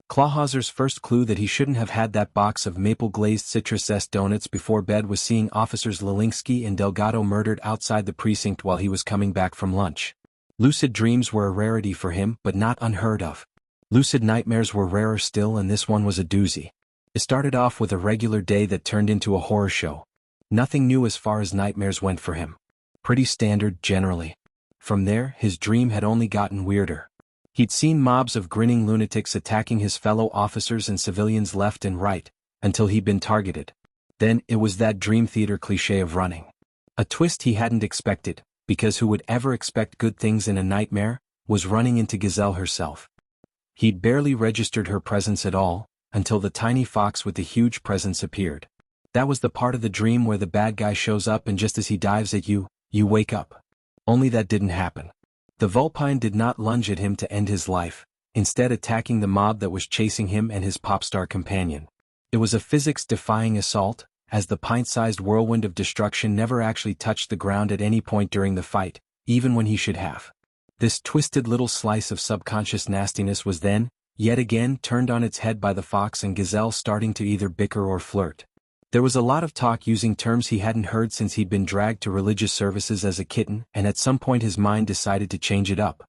Clawhauser's first clue that he shouldn't have had that box of maple-glazed citrus zest donuts before bed was seeing Officers Lelinski and Delgado murdered outside the precinct while he was coming back from lunch. Lucid dreams were a rarity for him, but not unheard of. Lucid nightmares were rarer still, and this one was a doozy. It started off with a regular day that turned into a horror show. Nothing new as far as nightmares went for him. Pretty standard, generally. From there, his dream had only gotten weirder. He'd seen mobs of grinning lunatics attacking his fellow officers and civilians left and right, until he'd been targeted. Then, it was that dream theater cliché of running. A twist he hadn't expected, because who would ever expect good things in a nightmare, was running into Gazelle herself. He'd barely registered her presence at all, until the tiny fox with the huge presence appeared. That was the part of the dream where the bad guy shows up and just as he dives at you, you wake up. Only that didn't happen. The Vulpine did not lunge at him to end his life, instead attacking the mob that was chasing him and his popstar companion. It was a physics-defying assault, as the pint-sized whirlwind of destruction never actually touched the ground at any point during the fight, even when he should have. This twisted little slice of subconscious nastiness was then, yet again, turned on its head by the fox and Gazelle starting to either bicker or flirt. There was a lot of talk using terms he hadn't heard since he'd been dragged to religious services as a kitten, and at some point his mind decided to change it up.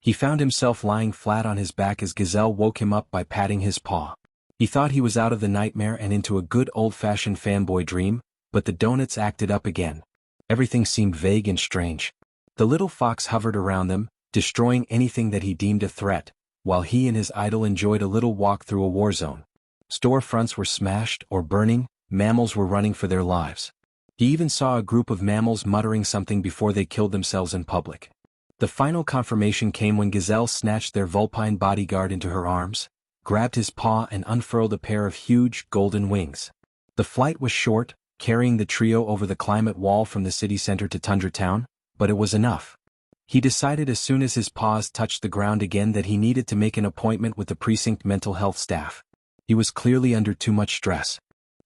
He found himself lying flat on his back as Gazelle woke him up by patting his paw. He thought he was out of the nightmare and into a good old-fashioned fanboy dream, but the donuts acted up again. Everything seemed vague and strange. The little fox hovered around them, destroying anything that he deemed a threat, while he and his idol enjoyed a little walk through a war zone. Storefronts were smashed or burning, mammals were running for their lives. He even saw a group of mammals muttering something before they killed themselves in public. The final confirmation came when Gazelle snatched their vulpine bodyguard into her arms, grabbed his paw and unfurled a pair of huge, golden wings. The flight was short, carrying the trio over the climate wall from the city center to Tundra Town, but it was enough. He decided as soon as his paws touched the ground again that he needed to make an appointment with the precinct mental health staff. He was clearly under too much stress.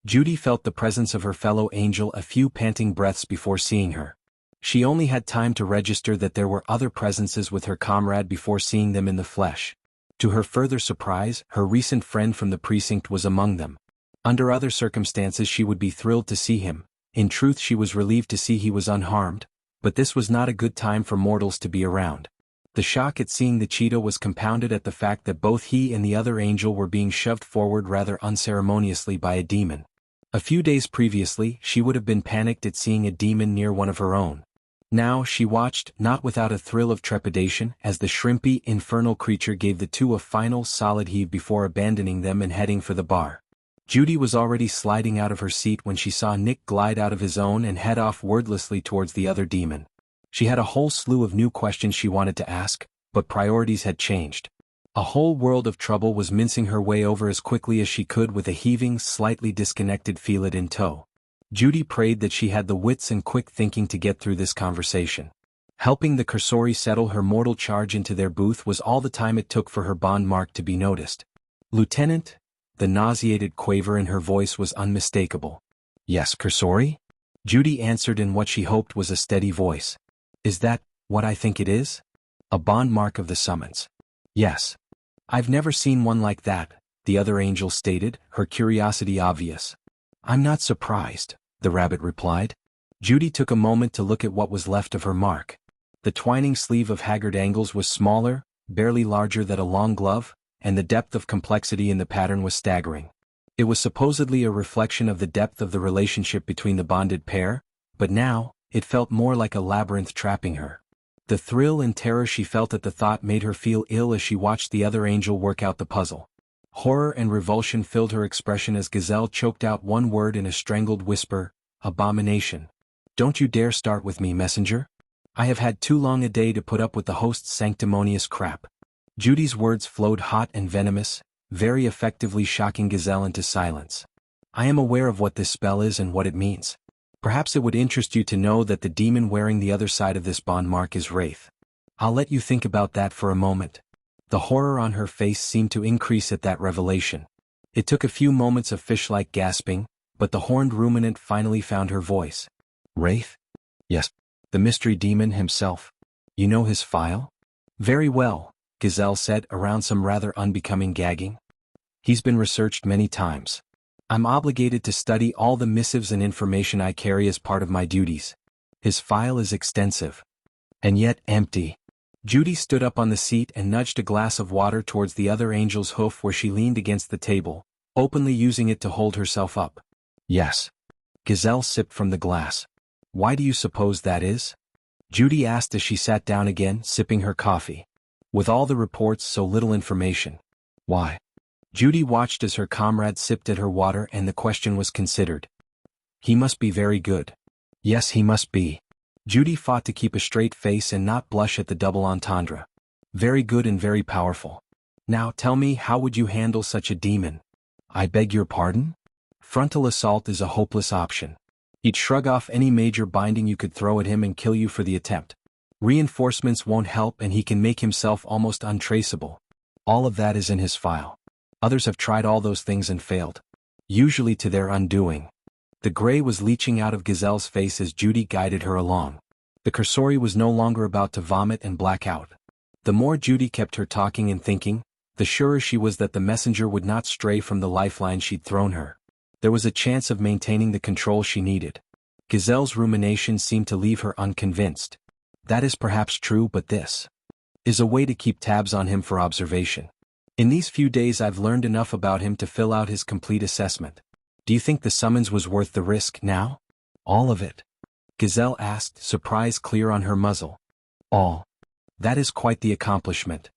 Judy felt the presence of her fellow angel a few panting breaths before seeing her. She only had time to register that there were other presences with her comrade before seeing them in the flesh. To her further surprise, her recent friend from the precinct was among them. Under other circumstances she would be thrilled to see him. In truth, she was relieved to see he was unharmed, but this was not a good time for mortals to be around. The shock at seeing the cheetah was compounded at the fact that both he and the other angel were being shoved forward rather unceremoniously by a demon. A few days previously, she would have been panicked at seeing a demon near one of her own. Now she watched, not without a thrill of trepidation, as the shrimpy, infernal creature gave the two a final, solid heave before abandoning them and heading for the bar. Judy was already sliding out of her seat when she saw Nick glide out of his own and head off wordlessly towards the other demon. She had a whole slew of new questions she wanted to ask, but priorities had changed. A whole world of trouble was mincing her way over as quickly as she could with a heaving, slightly disconnected feelet in tow. Judy prayed that she had the wits and quick thinking to get through this conversation. Helping the Cursori settle her mortal charge into their booth was all the time it took for her bond mark to be noticed. "Lieutenant?" The nauseated quaver in her voice was unmistakable. "Yes, Cursori?" Judy answered in what she hoped was a steady voice. "Is that what I think it is?" "A bond mark of the summons." "Yes. I've never seen one like that," the other angel stated, her curiosity obvious. "I'm not surprised," the rabbit replied. Judy took a moment to look at what was left of her mark. The twining sleeve of haggard angles was smaller, barely larger than a long glove, and the depth of complexity in the pattern was staggering. It was supposedly a reflection of the depth of the relationship between the bonded pair, but now, it felt more like a labyrinth trapping her. The thrill and terror she felt at the thought made her feel ill as she watched the other angel work out the puzzle. Horror and revulsion filled her expression as Gazelle choked out one word in a strangled whisper: "Abomination. Don't you dare start with me, messenger. I have had too long a day to put up with the host's sanctimonious crap." Judy's words flowed hot and venomous, very effectively shocking Gazelle into silence. "I am aware of what this spell is and what it means. Perhaps it would interest you to know that the demon wearing the other side of this bond mark is Wraith. I'll let you think about that for a moment." The horror on her face seemed to increase at that revelation. It took a few moments of fish-like gasping, but the horned ruminant finally found her voice. "Wraith?" "Yes. The mystery demon himself. You know his file?" "Very well," Gazelle said, around some rather unbecoming gagging. He's been researched many times. I'm obligated to study all the missives and information I carry as part of my duties. His file is extensive. And yet empty. Judy stood up on the seat and nudged a glass of water towards the other angel's hoof where she leaned against the table, openly using it to hold herself up. Yes. Gazelle sipped from the glass. Why do you suppose that is? Judy asked as she sat down again, sipping her coffee. With all the reports, so little information. Why? Judy watched as her comrade sipped at her water and the question was considered. He must be very good. Yes, he must be. Judy fought to keep a straight face and not blush at the double entendre. Very good and very powerful. Now tell me, how would you handle such a demon? I beg your pardon? Frontal assault is a hopeless option. He'd shrug off any major binding you could throw at him and kill you for the attempt. Reinforcements won't help and he can make himself almost untraceable. All of that is in his file. Others have tried all those things and failed. Usually to their undoing. The gray was leaching out of Gazelle's face as Judy guided her along. The cursori was no longer about to vomit and black out. The more Judy kept her talking and thinking, the surer she was that the messenger would not stray from the lifeline she'd thrown her. There was a chance of maintaining the control she needed. Gazelle's rumination seemed to leave her unconvinced. That is perhaps true, but this is a way to keep tabs on him for observation. In these few days I've learned enough about him to fill out his complete assessment. Do you think the summons was worth the risk now? All of it? Gazelle asked, surprise clear on her muzzle. All. That is quite the accomplishment.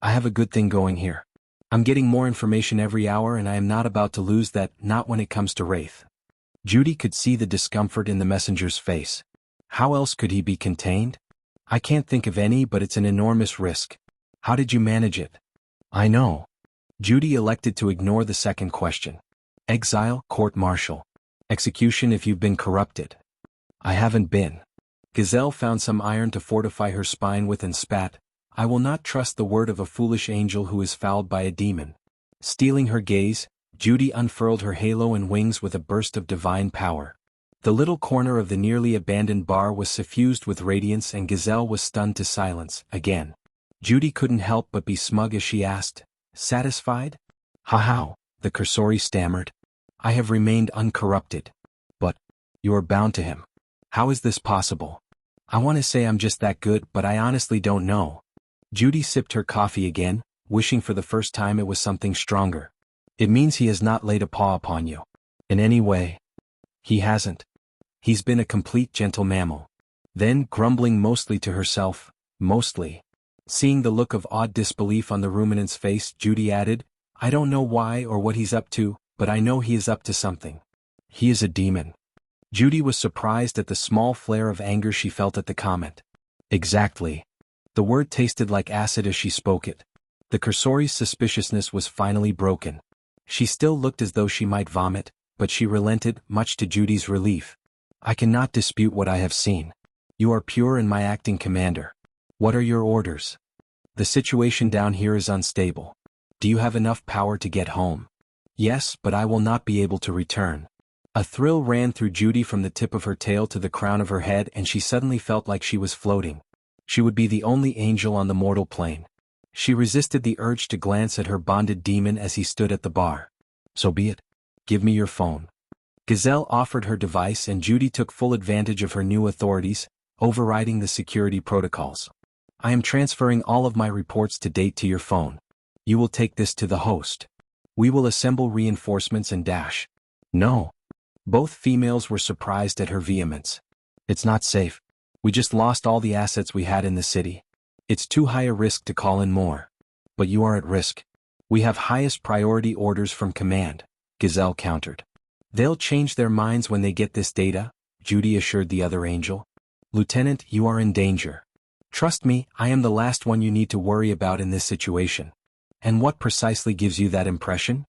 I have a good thing going here. I'm getting more information every hour and I am not about to lose that, not when it comes to Wraith. Judy could see the discomfort in the messenger's face. How else could he be contained? I can't think of any, but it's an enormous risk. How did you manage it? I know. Judy elected to ignore the second question. Exile, court-martial. Execution if you've been corrupted. I haven't been. Gazelle found some iron to fortify her spine with and spat. I will not trust the word of a foolish angel who is fouled by a demon. Stealing her gaze, Judy unfurled her halo and wings with a burst of divine power. The little corner of the nearly abandoned bar was suffused with radiance and Gazelle was stunned to silence, again. Judy couldn't help but be smug as she asked, satisfied? How? The cursori stammered. I have remained uncorrupted. But you are bound to him. How is this possible? I want to say I'm just that good, but I honestly don't know. Judy sipped her coffee again, wishing for the first time it was something stronger. It means he has not laid a paw upon you. In any way. He hasn't. He's been a complete gentle mammal. Then, grumbling mostly to herself, mostly. Seeing the look of awed disbelief on the ruminant's face, Judy added, I don't know why or what he's up to, but I know he is up to something. He is a demon. Judy was surprised at the small flare of anger she felt at the comment. Exactly. The word tasted like acid as she spoke it. The cursori's suspiciousness was finally broken. She still looked as though she might vomit, but she relented, much to Judy's relief. I cannot dispute what I have seen. You are pure and my acting commander. What are your orders? The situation down here is unstable. Do you have enough power to get home? Yes, but I will not be able to return. A thrill ran through Judy from the tip of her tail to the crown of her head and she suddenly felt like she was floating. She would be the only angel on the mortal plane. She resisted the urge to glance at her bonded demon as he stood at the bar. So be it. Give me your phone. Gazelle offered her device and Judy took full advantage of her new authorities, overriding the security protocols. I am transferring all of my reports to date to your phone. You will take this to the host. We will assemble reinforcements and dash. No. Both females were surprised at her vehemence. It's not safe. We just lost all the assets we had in the city. It's too high a risk to call in more. But you are at risk. We have highest priority orders from command, Gazelle countered. They'll change their minds when they get this data, Judy assured the other angel. Lieutenant, you are in danger. Trust me, I am the last one you need to worry about in this situation. And what precisely gives you that impression?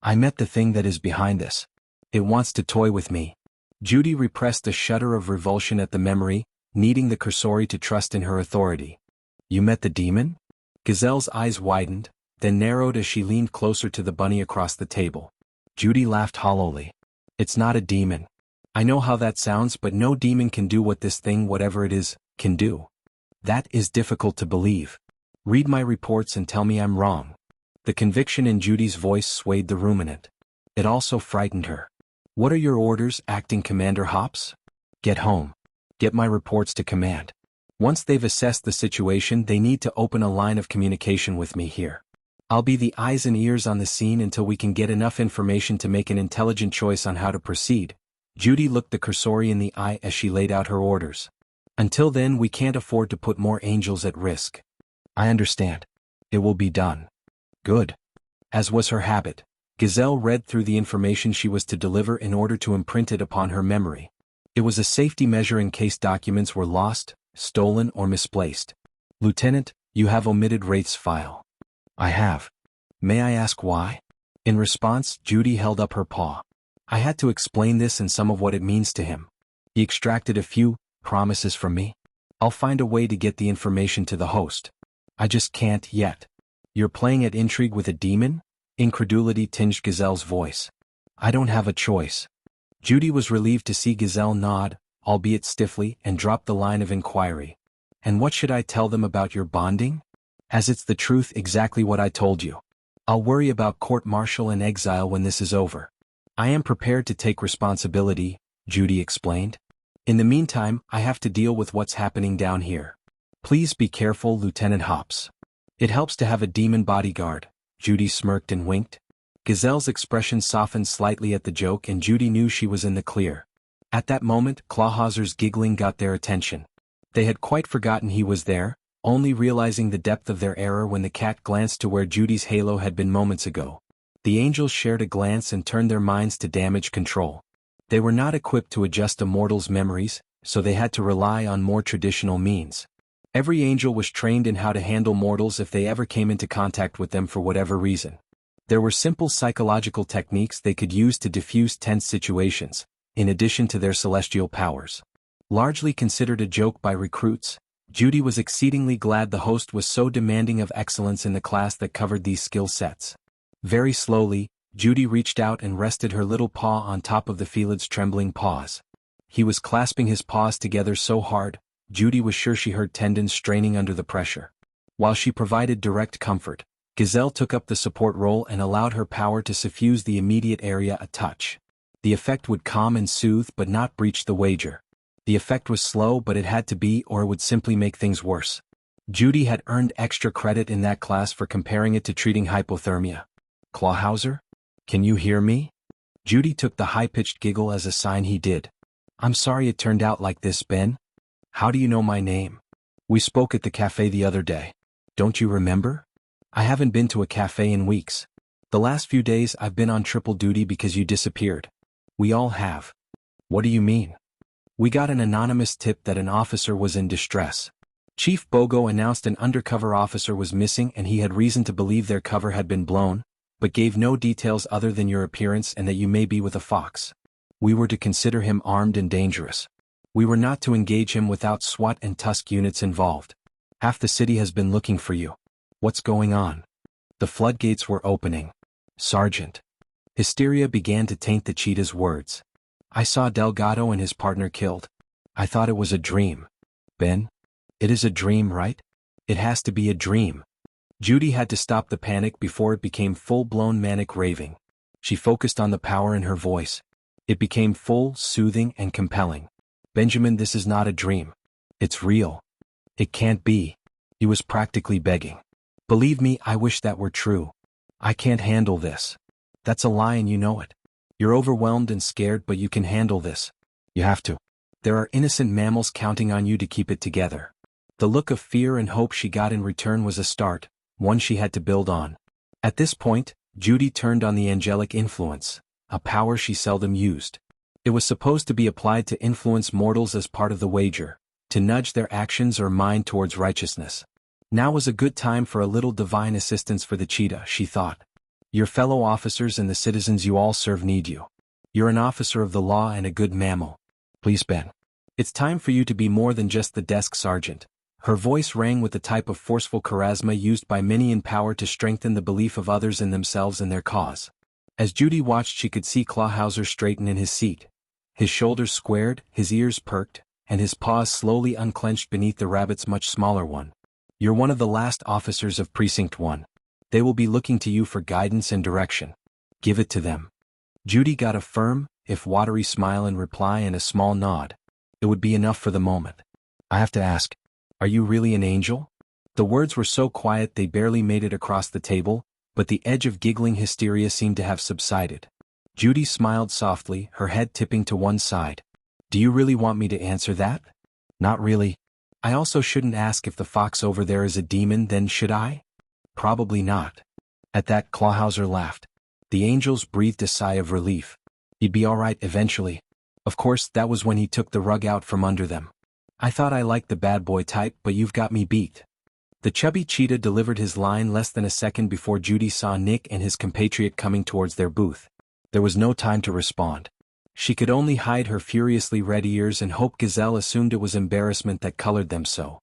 I met the thing that is behind this. It wants to toy with me. Judy repressed a shudder of revulsion at the memory, needing the cursori to trust in her authority. You met the demon? Gazelle's eyes widened, then narrowed as she leaned closer to the bunny across the table. Judy laughed hollowly. It's not a demon. I know how that sounds, but no demon can do what this thing, whatever it is, can do. That is difficult to believe. Read my reports and tell me I'm wrong. The conviction in Judy's voice swayed the ruminant. It also frightened her. What are your orders, Acting Commander Hops? Get home. Get my reports to command. Once they've assessed the situation, they need to open a line of communication with me here. I'll be the eyes and ears on the scene until we can get enough information to make an intelligent choice on how to proceed. Judy looked the cursori in the eye as she laid out her orders. Until then, we can't afford to put more angels at risk. I understand. It will be done. Good. As was her habit, Gazelle read through the information she was to deliver in order to imprint it upon her memory. It was a safety measure in case documents were lost, stolen, or misplaced. Lieutenant, you have omitted Wraith's file. I have. May I ask why? In response, Judy held up her paw. I had to explain this and some of what it means to him. He extracted a few promises from me. I'll find a way to get the information to the host. I just can't yet. You're playing at intrigue with a demon? Incredulity tinged Gazelle's voice. I don't have a choice. Judy was relieved to see Gazelle nod, albeit stiffly, and drop the line of inquiry. And what should I tell them about your bonding? As it's the truth, exactly what I told you. I'll worry about court-martial and exile when this is over. I am prepared to take responsibility, Judy explained. In the meantime, I have to deal with what's happening down here. Please be careful, Lieutenant Hops. It helps to have a demon bodyguard. Judy smirked and winked. Gazelle's expression softened slightly at the joke and Judy knew she was in the clear. At that moment, Clawhauser's giggling got their attention. They had quite forgotten he was there, only realizing the depth of their error when the cat glanced to where Judy's halo had been moments ago. The angels shared a glance and turned their minds to damage control. They were not equipped to adjust a mortal's memories, so they had to rely on more traditional means. Every angel was trained in how to handle mortals if they ever came into contact with them for whatever reason. There were simple psychological techniques they could use to diffuse tense situations, in addition to their celestial powers. Largely considered a joke by recruits, Judy was exceedingly glad the host was so demanding of excellence in the class that covered these skill sets. Very slowly, Judy reached out and rested her little paw on top of the Felid's trembling paws. He was clasping his paws together so hard, Judy was sure she heard tendons straining under the pressure. While she provided direct comfort, Gazelle took up the support role and allowed her power to suffuse the immediate area a touch. The effect would calm and soothe but not breach the wager. The effect was slow, but it had to be, or it would simply make things worse. Judy had earned extra credit in that class for comparing it to treating hypothermia. Clawhauser? Can you hear me? Judy took the high-pitched giggle as a sign he did. I'm sorry it turned out like this, Ben. How do you know my name? We spoke at the cafe the other day. Don't you remember? I haven't been to a cafe in weeks. The last few days I've been on triple duty because you disappeared. We all have. What do you mean? We got an anonymous tip that an officer was in distress. Chief Bogo announced an undercover officer was missing and he had reason to believe their cover had been blown, but gave no details other than your appearance and that you may be with a fox. We were to consider him armed and dangerous. We were not to engage him without SWAT and Tusk units involved. Half the city has been looking for you. What's going on? The floodgates were opening. Sergeant. Hysteria began to taint the cheetah's words. I saw Delgado and his partner killed. I thought it was a dream. Ben? It is a dream, right? It has to be a dream. Judy had to stop the panic before it became full-blown manic raving. She focused on the power in her voice. It became full, soothing, and compelling. Benjamin, this is not a dream. It's real. It can't be. He was practically begging. Believe me, I wish that were true. I can't handle this. That's a lie and you know it. You're overwhelmed and scared, but you can handle this. You have to. There are innocent mammals counting on you to keep it together. The look of fear and hope she got in return was a start, one she had to build on. At this point, Judy turned on the angelic influence, a power she seldom used. It was supposed to be applied to influence mortals as part of the wager, to nudge their actions or mind towards righteousness. Now was a good time for a little divine assistance for the cheetah, she thought. Your fellow officers and the citizens you all serve need you. You're an officer of the law and a good mammal. Please, Ben. It's time for you to be more than just the desk sergeant. Her voice rang with the type of forceful charisma used by many in power to strengthen the belief of others in themselves and their cause. As Judy watched, she could see Clawhauser straighten in his seat. His shoulders squared, his ears perked, and his paws slowly unclenched beneath the rabbit's much smaller one. You're one of the last officers of Precinct 1. They will be looking to you for guidance and direction. Give it to them. Judy got a firm, if watery smile in reply and a small nod. It would be enough for the moment. I have to ask, are you really an angel? The words were so quiet they barely made it across the table, but the edge of giggling hysteria seemed to have subsided. Judy smiled softly, her head tipping to one side. Do you really want me to answer that? Not really. I also shouldn't ask if the fox over there is a demon, then should I? Probably not. At that, Clawhauser laughed. The angels breathed a sigh of relief. He'd be all right eventually. Of course, that was when he took the rug out from under them. I thought I liked the bad boy type, but you've got me beat. The chubby cheetah delivered his line less than a second before Judy saw Nick and his compatriot coming towards their booth. There was no time to respond. She could only hide her furiously red ears and hope Gazelle assumed it was embarrassment that colored them so.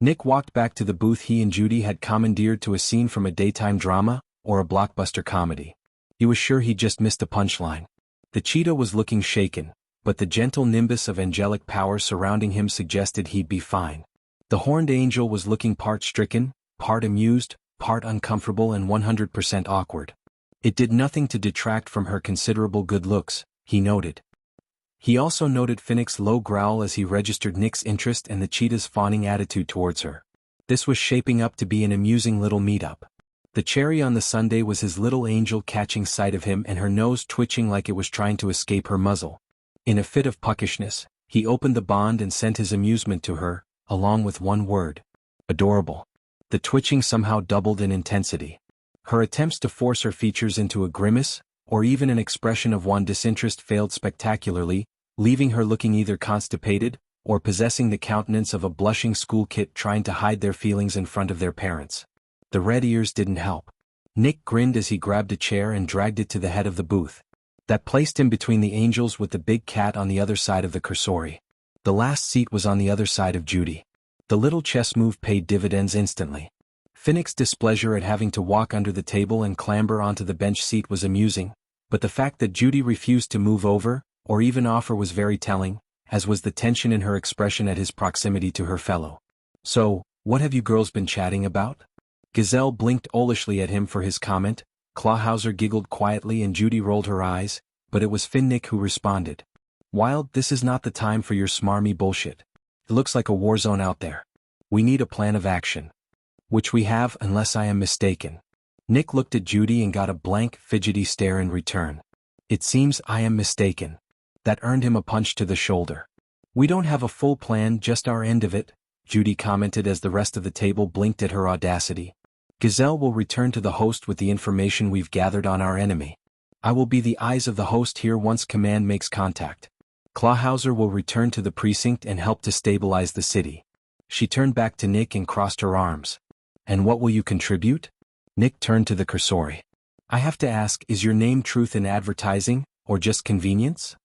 Nick walked back to the booth he and Judy had commandeered to a scene from a daytime drama, or a blockbuster comedy. He was sure he'd just missed a punchline. The cheetah was looking shaken, but the gentle nimbus of angelic power surrounding him suggested he'd be fine. The horned angel was looking part stricken, part amused, part uncomfortable and 100% awkward. It did nothing to detract from her considerable good looks, he noted. He also noted Finnick's low growl as he registered Nick's interest and the cheetah's fawning attitude towards her. This was shaping up to be an amusing little meet-up. The cherry on the sundae was his little angel catching sight of him and her nose twitching like it was trying to escape her muzzle. In a fit of puckishness, he opened the bond and sent his amusement to her, along with one word. Adorable. The twitching somehow doubled in intensity. Her attempts to force her features into a grimace, or even an expression of one disinterest failed spectacularly, leaving her looking either constipated, or possessing the countenance of a blushing school kid trying to hide their feelings in front of their parents. The red ears didn't help. Nick grinned as he grabbed a chair and dragged it to the head of the booth. That placed him between the angels with the big cat on the other side of the cursori. The last seat was on the other side of Judy. The little chess move paid dividends instantly. Finnick's displeasure at having to walk under the table and clamber onto the bench seat was amusing, but the fact that Judy refused to move over, or even offer, was very telling, as was the tension in her expression at his proximity to her fellow. So, what have you girls been chatting about? Gazelle blinked owlishly at him for his comment, Clawhauser giggled quietly and Judy rolled her eyes, but it was Finnick who responded. Wild, this is not the time for your smarmy bullshit. It looks like a war zone out there. We need a plan of action. Which we have, unless I am mistaken. Nick looked at Judy and got a blank, fidgety stare in return. It seems I am mistaken. That earned him a punch to the shoulder. We don't have a full plan, just our end of it, Judy commented as the rest of the table blinked at her audacity. Gazelle will return to the host with the information we've gathered on our enemy. I will be the eyes of the host here once command makes contact. Clawhauser will return to the precinct and help to stabilize the city. She turned back to Nick and crossed her arms. And what will you contribute? Nick turned to the cursori. I have to ask, is your name Truth in Advertising, or just convenience?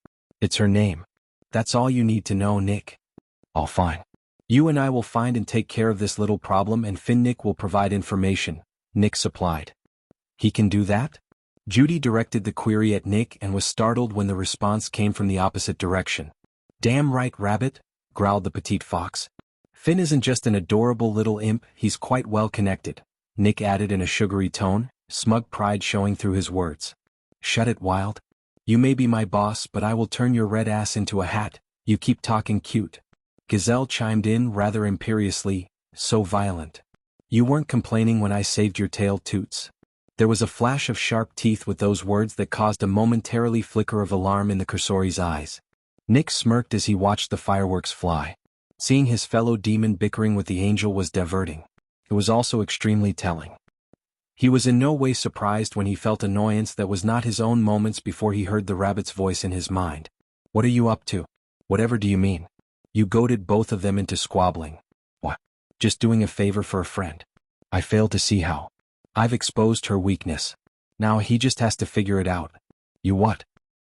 It's her name. That's all you need to know, Nick. All fine. You and I will find and take care of this little problem and Finnick will provide information, Nick supplied. He can do that? Judy directed the query at Nick and was startled when the response came from the opposite direction. Damn right, Rabbit, growled the petite fox. Finn isn't just an adorable little imp, he's quite well connected, Nick added in a sugary tone, smug pride showing through his words. Shut it, Wild. You may be my boss, but I will turn your red ass into a hat, you keep talking cute. Gazelle chimed in rather imperiously, so violent. You weren't complaining when I saved your tail, Toots. There was a flash of sharp teeth with those words that caused a momentarily flicker of alarm in the cursori's eyes. Nick smirked as he watched the fireworks fly. Seeing his fellow demon bickering with the angel was diverting. It was also extremely telling. He was in no way surprised when he felt annoyance that was not his own moments before he heard the rabbit's voice in his mind. What are you up to? Whatever do you mean? You goaded both of them into squabbling. What? Just doing a favor for a friend. I fail to see how. I've exposed her weakness. Now he just has to figure it out. You what?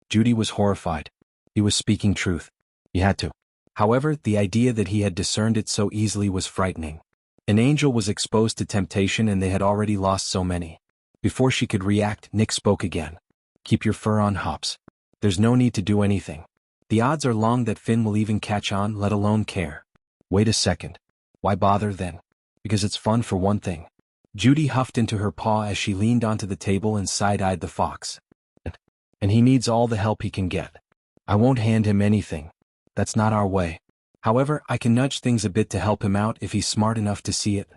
Judy was horrified. He was speaking truth. He had to. However, the idea that he had discerned it so easily was frightening. An angel was exposed to temptation and they had already lost so many. Before she could react, Nick spoke again. Keep your fur on, Hops. There's no need to do anything. The odds are long that Finn will even catch on, let alone care. Wait a second. Why bother then? Because it's fun for one thing. Judy huffed into her paw as she leaned onto the table and side-eyed the fox. And he needs all the help he can get. I won't hand him anything. That's not our way. However, I can nudge things a bit to help him out if he's smart enough to see it.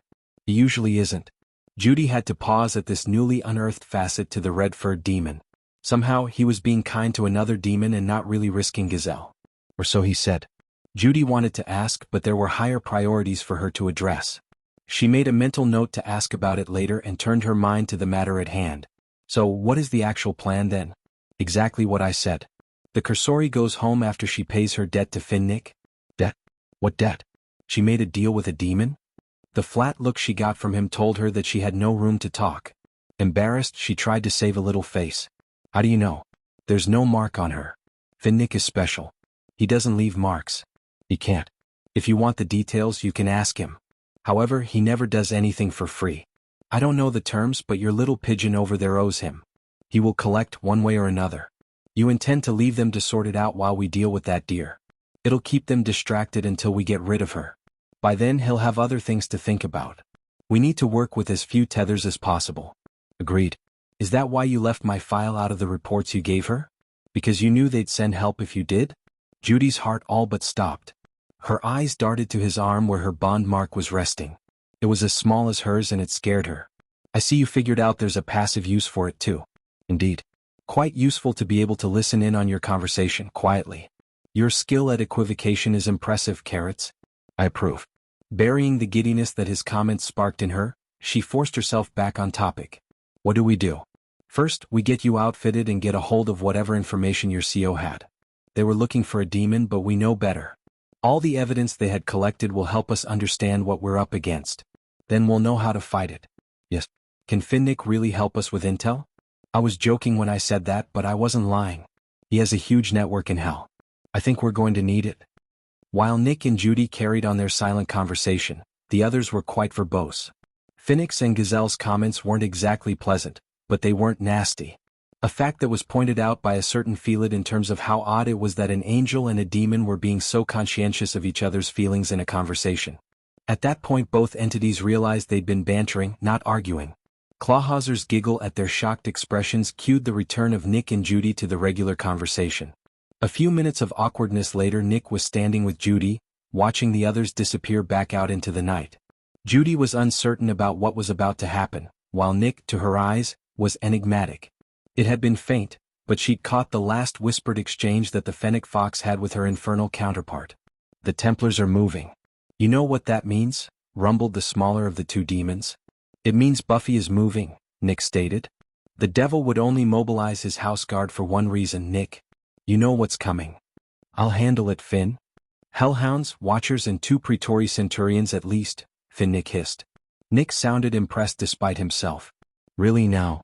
He usually isn't. Judy had to pause at this newly unearthed facet to the red-furred demon. Somehow, he was being kind to another demon and not really risking Gazelle. Or so he said. Judy wanted to ask, but there were higher priorities for her to address. She made a mental note to ask about it later and turned her mind to the matter at hand. So, what is the actual plan then? Exactly what I said. The Cursori goes home after she pays her debt to Finnick. Debt? What debt? She made a deal with a demon? The flat look she got from him told her that she had no room to talk. Embarrassed, she tried to save a little face. How do you know? There's no mark on her. Finnick is special. He doesn't leave marks. He can't. If you want the details, you can ask him. However, he never does anything for free. I don't know the terms, but your little pigeon over there owes him. He will collect one way or another. You intend to leave them to sort it out while we deal with that deer. It'll keep them distracted until we get rid of her. By then he'll have other things to think about. We need to work with as few tethers as possible. Agreed. Is that why you left my file out of the reports you gave her? Because you knew they'd send help if you did? Judy's heart all but stopped. Her eyes darted to his arm where her bond mark was resting. It was as small as hers and it scared her. I see you figured out there's a passive use for it too. Indeed. Quite useful to be able to listen in on your conversation quietly. Your skill at equivocation is impressive, Carrots. I approve. Burying the giddiness that his comments sparked in her, she forced herself back on topic. What do we do? First, we get you outfitted and get a hold of whatever information your CO had. They were looking for a demon, but we know better. All the evidence they had collected will help us understand what we're up against. Then we'll know how to fight it. Yes. Can Finnick really help us with intel? I was joking when I said that, but I wasn't lying. He has a huge network in hell. I think we're going to need it. While Nick and Judy carried on their silent conversation, the others were quite verbose. Finnick's and Gazelle's comments weren't exactly pleasant, but they weren't nasty. A fact that was pointed out by a certain Felid in terms of how odd it was that an angel and a demon were being so conscientious of each other's feelings in a conversation. At that point both entities realized they'd been bantering, not arguing. Clawhauser's giggle at their shocked expressions cued the return of Nick and Judy to the regular conversation. A few minutes of awkwardness later Nick was standing with Judy, watching the others disappear back out into the night. Judy was uncertain about what was about to happen, while Nick, to her eyes, was enigmatic. It had been faint, but she'd caught the last whispered exchange that the Fennec Fox had with her infernal counterpart. The Templars are moving. You know what that means? Rumbled the smaller of the two demons. It means Buffy is moving, Nick stated. The devil would only mobilize his house guard for one reason, Nick. You know what's coming. I'll handle it, Finn. Hellhounds, Watchers and 2 Praetori Centurions at least, Finn Nick hissed. Nick sounded impressed despite himself. Really now?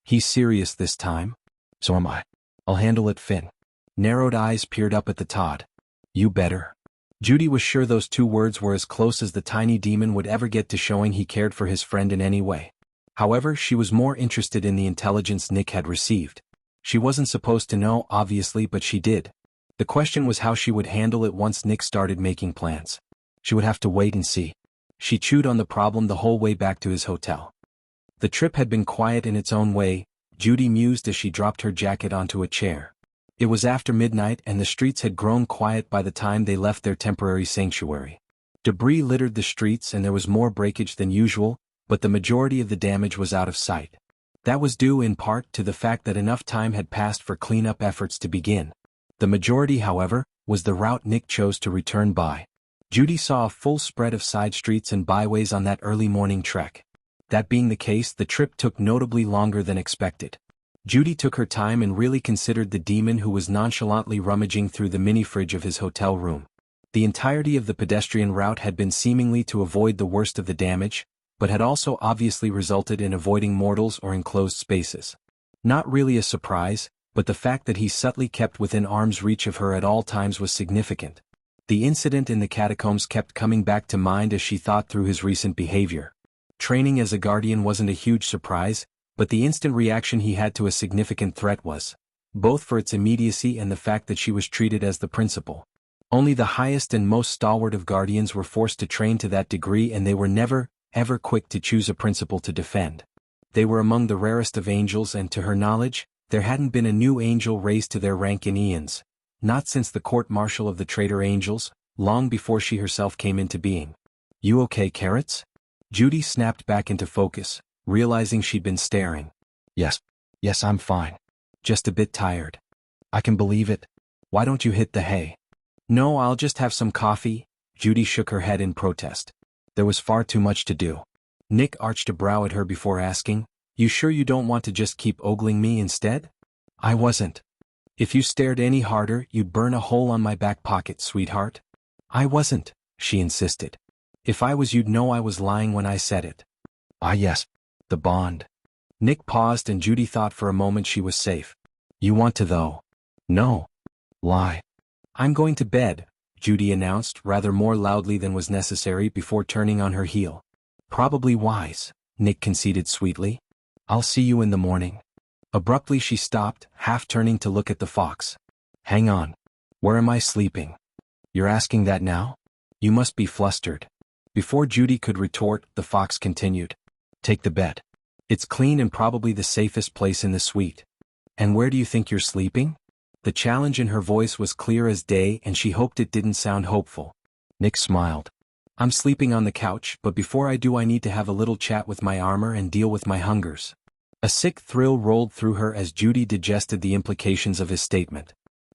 He's serious this time? So am I. I'll handle it, Finn. Narrowed eyes peered up at the Todd. You better. Judy was sure those 2 words were as close as the tiny demon would ever get to showing he cared for his friend in any way. However, she was more interested in the intelligence Nick had received. She wasn't supposed to know, obviously, but she did. The question was how she would handle it once Nick started making plans. She would have to wait and see. She chewed on the problem the whole way back to his hotel. The trip had been quiet in its own way, Judy mused as she dropped her jacket onto a chair. It was after midnight and the streets had grown quiet by the time they left their temporary sanctuary. Debris littered the streets and there was more breakage than usual, but the majority of the damage was out of sight. That was due in part to the fact that enough time had passed for cleanup efforts to begin. The majority, however, was the route Nick chose to return by. Judy saw a full spread of side streets and byways on that early morning trek. That being the case, the trip took notably longer than expected. Judy took her time and really considered the demon who was nonchalantly rummaging through the mini-fridge of his hotel room. The entirety of the pedestrian route had been seemingly to avoid the worst of the damage, but had also obviously resulted in avoiding mortals or enclosed spaces. Not really a surprise, but the fact that he subtly kept within arm's reach of her at all times was significant. The incident in the catacombs kept coming back to mind as she thought through his recent behavior. Training as a guardian wasn't a huge surprise, but the instant reaction he had to a significant threat was, both for its immediacy and the fact that she was treated as the principal. Only the highest and most stalwart of guardians were forced to train to that degree, and they were never, ever quick to choose a principle to defend. They were among the rarest of angels, and to her knowledge, there hadn't been a new angel raised to their rank in eons, not since the court-martial of the traitor angels, long before she herself came into being. "You okay, Carrots?" Judy snapped back into focus, realizing she'd been staring. Yes, I'm fine. Just a bit tired." "I can believe it. Why don't you hit the hay?" "No, I'll just have some coffee." Judy shook her head in protest. There was far too much to do. Nick arched a brow at her before asking, "You sure you don't want to just keep ogling me instead?" "I wasn't." "If you stared any harder, you'd burn a hole on my back pocket, sweetheart." "I wasn't," she insisted. "If I was, you'd know I was lying when I said it." "Ah yes, the bond." Nick paused, and Judy thought for a moment she was safe. "You want to though?" "No." "Lie." "I'm going to bed," Judy announced rather more loudly than was necessary before turning on her heel. "Probably wise," Nick conceded sweetly. "I'll see you in the morning." Abruptly she stopped, half turning to look at the fox. "Hang on. Where am I sleeping?" "You're asking that now? You must be flustered." Before Judy could retort, the fox continued. "Take the bed. It's clean and probably the safest place in the suite." "And where do you think you're sleeping?" The challenge in her voice was clear as day, and she hoped it didn't sound hopeful. Nick smiled. "I'm sleeping on the couch, but before I do I need to have a little chat with my armor and deal with my hungers." A sick thrill rolled through her as Judy digested the implications of his statement.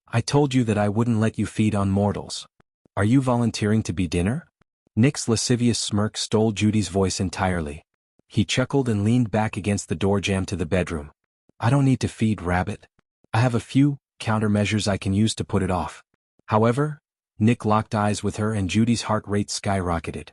"I told you that I wouldn't let you feed on mortals. Are you volunteering to be dinner?" Nick's lascivious smirk stole Judy's voice entirely. He chuckled and leaned back against the door jamb to the bedroom. "I don't need to feed, Rabbit. I have a few countermeasures I can use to put it off." "However," Nick locked eyes with her and Judy's heart rate skyrocketed.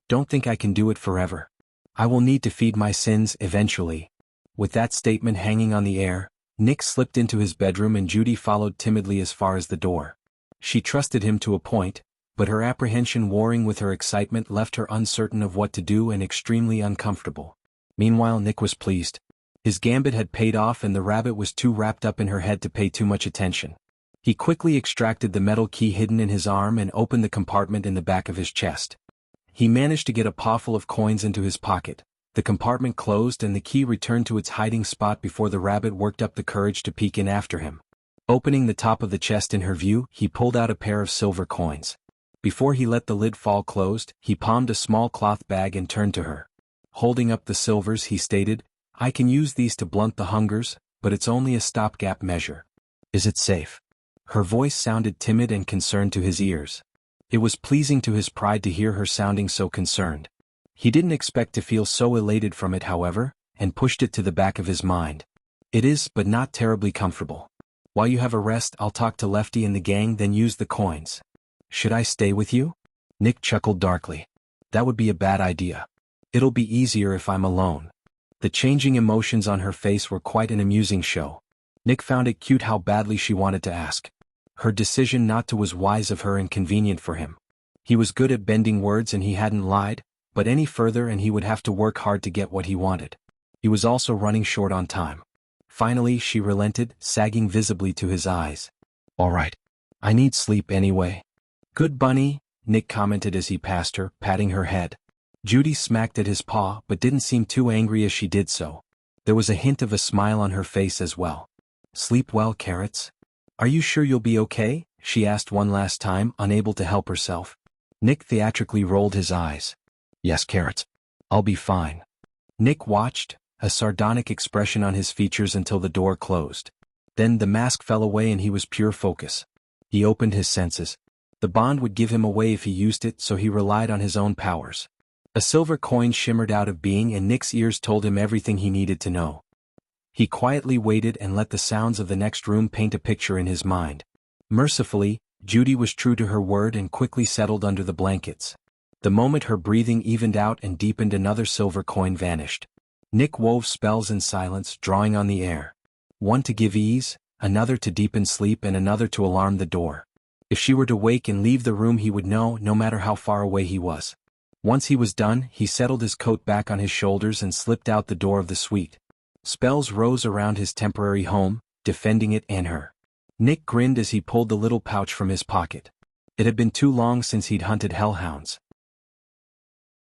"Don't think I can do it forever. I will need to feed my sins eventually." With that statement hanging on the air, Nick slipped into his bedroom and Judy followed timidly as far as the door. She trusted him to a point, but her apprehension warring with her excitement left her uncertain of what to do and extremely uncomfortable. Meanwhile, Nick was pleased. His gambit had paid off and the rabbit was too wrapped up in her head to pay too much attention. He quickly extracted the metal key hidden in his arm and opened the compartment in the back of his chest. He managed to get a pawful of coins into his pocket. The compartment closed and the key returned to its hiding spot before the rabbit worked up the courage to peek in after him. Opening the top of the chest in her view, he pulled out a pair of silver coins. Before he let the lid fall closed, he palmed a small cloth bag and turned to her. Holding up the silvers, he stated, "I can use these to blunt the hungers, but it's only a stopgap measure. Is it safe?" Her voice sounded timid and concerned to his ears. It was pleasing to his pride to hear her sounding so concerned. He didn't expect to feel so elated from it, however, and pushed it to the back of his mind. "It is, but not terribly comfortable. While you have a rest, I'll talk to Lefty and the gang, then use the coins." "Should I stay with you?" Nick chuckled darkly. "That would be a bad idea. It'll be easier if I'm alone." The changing emotions on her face were quite an amusing show. Nick found it cute how badly she wanted to ask. Her decision not to was wise of her and convenient for him. He was good at bending words and he hadn't lied, but any further and he would have to work hard to get what he wanted. He was also running short on time. Finally she relented, sagging visibly to his eyes. "All right. I need sleep anyway." "Good bunny," Nick commented as he passed her, patting her head. Judy smacked at his paw but didn't seem too angry as she did so. There was a hint of a smile on her face as well. "Sleep well, Carrots." "Are you sure you'll be okay?" she asked one last time, unable to help herself. Nick theatrically rolled his eyes. "Yes, Carrots. I'll be fine." Nick watched, a sardonic expression on his features until the door closed. Then the mask fell away and he was pure focus. He opened his senses. The bond would give him away if he used it, so he relied on his own powers. A silver coin shimmered out of being and Nick's ears told him everything he needed to know. He quietly waited and let the sounds of the next room paint a picture in his mind. Mercifully, Judy was true to her word and quickly settled under the blankets. The moment her breathing evened out and deepened, another silver coin vanished. Nick wove spells in silence, drawing on the air. One to give ease, another to deepen sleep, and another to alarm the door. If she were to wake and leave the room, he would know, no matter how far away he was. Once he was done, he settled his coat back on his shoulders and slipped out the door of the suite. Spells rose around his temporary home, defending it and her. Nick grinned as he pulled the little pouch from his pocket. It had been too long since he'd hunted hellhounds.